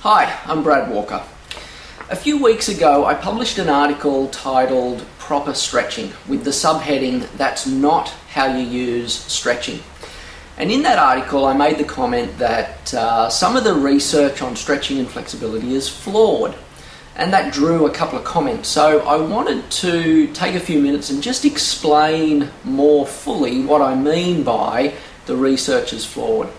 Hi, I'm Brad Walker. A few weeks ago I published an article titled Proper Stretching with the subheading That's Not How You Use Stretching. And in that article I made the comment that some of the research on stretching and flexibility is flawed, and that drew a couple of comments. So I wanted to take a few minutes and just explain more fully what I mean by the research is flawed.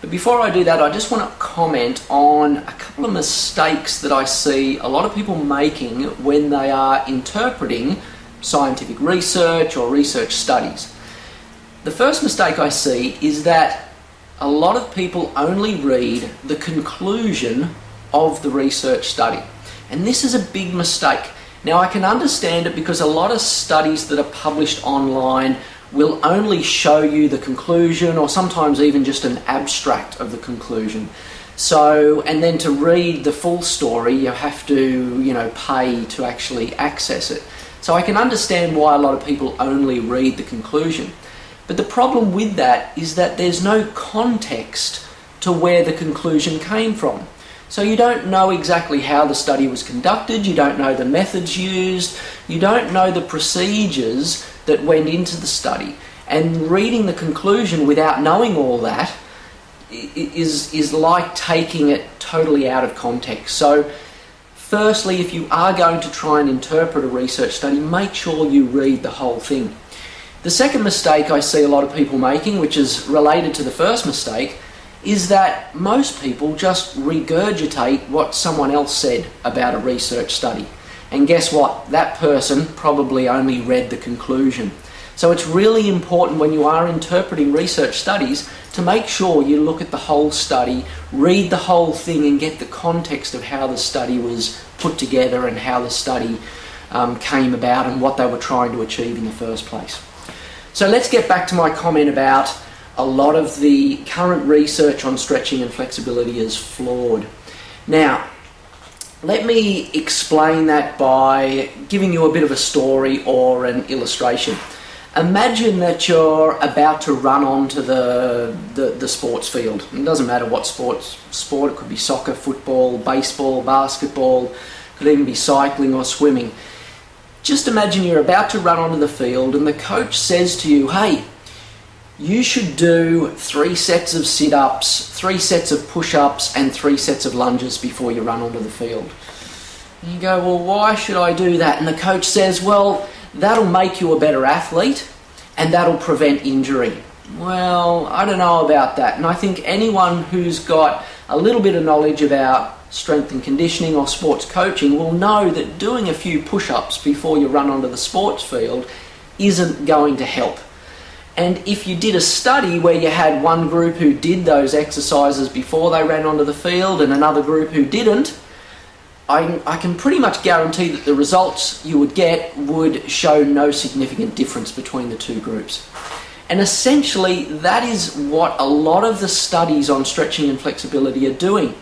But before I do that, I just want to comment on a couple of mistakes that I see a lot of people making when they are interpreting scientific research or research studies. The first mistake I see is that a lot of people only read the conclusion of the research study. And this is a big mistake. Now I can understand it because a lot of studies that are published online will only show you the conclusion, or sometimes even just an abstract of the conclusion. So, and then to read the full story, you have to, pay to actually access it. So I can understand why a lot of people only read the conclusion. But the problem with that is that there's no context to where the conclusion came from. So you don't know exactly how the study was conducted, you don't know the methods used, you don't know the procedures that went into the study. And reading the conclusion without knowing all that is like taking it totally out of context. So firstly, if you are going to try and interpret a research study, make sure you read the whole thing. The second mistake I see a lot of people making, which is related to the first mistake, is that most people just regurgitate what someone else said about a research study. And guess what? That person probably only read the conclusion. So it's really important when you are interpreting research studies to make sure you look at the whole study, read the whole thing, and get the context of how the study was put together and how the study came about and what they were trying to achieve in the first place. So let's get back to my comment about a lot of the current research on stretching and flexibility is flawed. Now, let me explain that by giving you a bit of a story or an illustration. Imagine that you're about to run onto the sports field. It doesn't matter what sport, it could be soccer, football, baseball, basketball, it could even be cycling or swimming. Just imagine you're about to run onto the field and the coach says to you, hey, you should do 3 sets of sit-ups, 3 sets of push-ups and 3 sets of lunges before you run onto the field. And you go, well, why should I do that? And the coach says, well, that'll make you a better athlete and that'll prevent injury. Well, I don't know about that. And I think anyone who's got a little bit of knowledge about strength and conditioning or sports coaching will know that doing a few push-ups before you run onto the sports field isn't going to help. And if you did a study where you had one group who did those exercises before they ran onto the field and another group who didn't, I can pretty much guarantee that the results you would get would show no significant difference between the two groups. And essentially that is what a lot of the studies on stretching and flexibility are doing.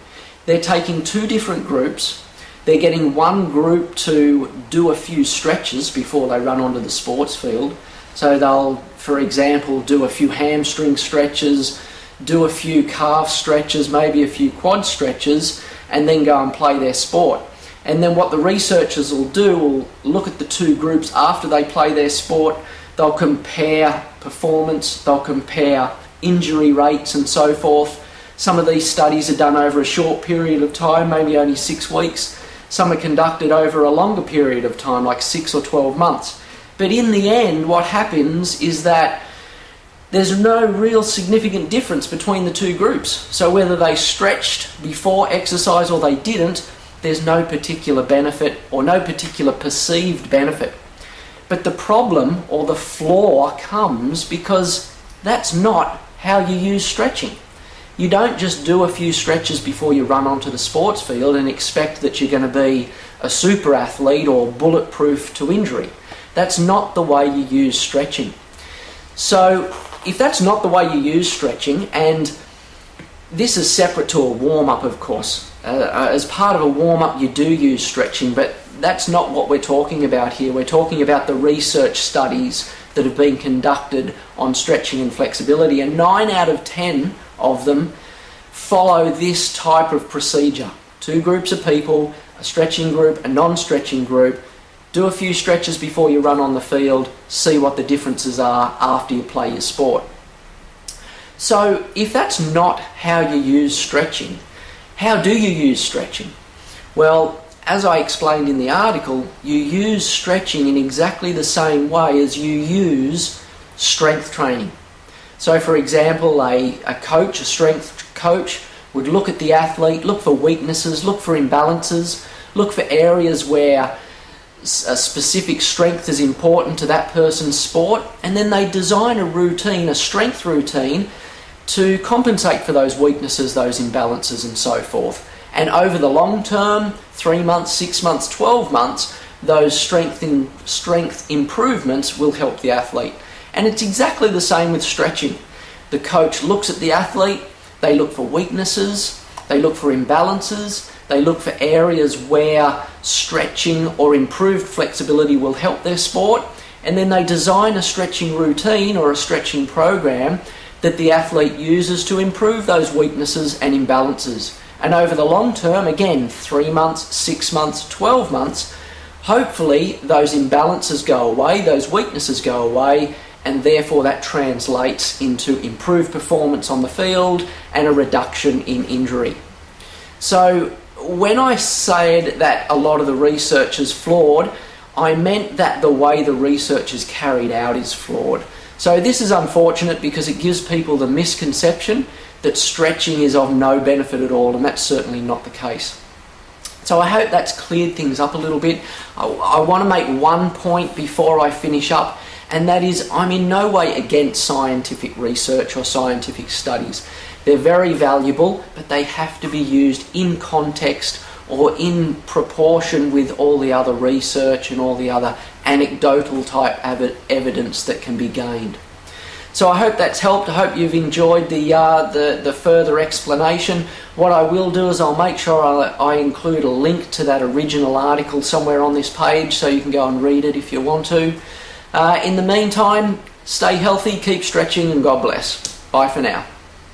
They're taking 2 different groups, they're getting one group to do a few stretches before they run onto the sports field. So they'll, for example, do a few hamstring stretches, do a few calf stretches, maybe a few quad stretches, and then go and play their sport. And then what the researchers will do will look at the 2 groups after they play their sport. They'll compare performance, they'll compare injury rates and so forth. Some of these studies are done over a short period of time, maybe only 6 weeks. Some are conducted over a longer period of time, like 6 or 12 months. But in the end, what happens is that there's no real significant difference between the 2 groups. So whether they stretched before exercise or they didn't, there's no particular benefit or no particular perceived benefit. But the problem or the flaw comes because that's not how you use stretching. You don't just do a few stretches before you run onto the sports field and expect that you're going to be a super athlete or bulletproof to injury. That's not the way you use stretching. So if that's not the way you use stretching, and this is separate to a warm-up of course, as part of a warm-up you do use stretching, but that's not what we're talking about here. We're talking about the research studies that have been conducted on stretching and flexibility, and 9 out of 10 of them follow this type of procedure. 2 groups of people, a stretching group, a non-stretching group. Do a few stretches before you run on the field, see what the differences are after you play your sport. So if that's not how you use stretching, how do you use stretching? Well, as I explained in the article, you use stretching in exactly the same way as you use strength training. So for example, a strength coach, would look at the athlete, look for weaknesses, look for imbalances, look for areas where a specific strength is important to that person's sport, and then they design a routine, a strength routine, to compensate for those weaknesses, those imbalances and so forth. And over the long term, 3 months, 6 months, 12 months, those strength improvements will help the athlete. And it's exactly the same with stretching. The coach looks at the athlete, they look for weaknesses, they look for imbalances, they look for areas where stretching or improved flexibility will help their sport, and then they design a stretching routine or a stretching program that the athlete uses to improve those weaknesses and imbalances. And over the long term, again, 3 months, 6 months, 12 months, hopefully those imbalances go away, those weaknesses go away, and therefore that translates into improved performance on the field and a reduction in injury. So when I said that a lot of the research is flawed, I meant that the way the research is carried out is flawed. So this is unfortunate because it gives people the misconception that stretching is of no benefit at all, and that's certainly not the case. So I hope that's cleared things up a little bit. I want to make one point before I finish up, and that is I'm in no way against scientific research or scientific studies. They're very valuable, but they have to be used in context or in proportion with all the other research and all the other anecdotal type evidence that can be gained. So I hope that's helped. I hope you've enjoyed the further explanation. What I will do is I'll make sure I include a link to that original article somewhere on this page so you can go and read it if you want to. In the meantime, stay healthy, keep stretching, and God bless. Bye for now.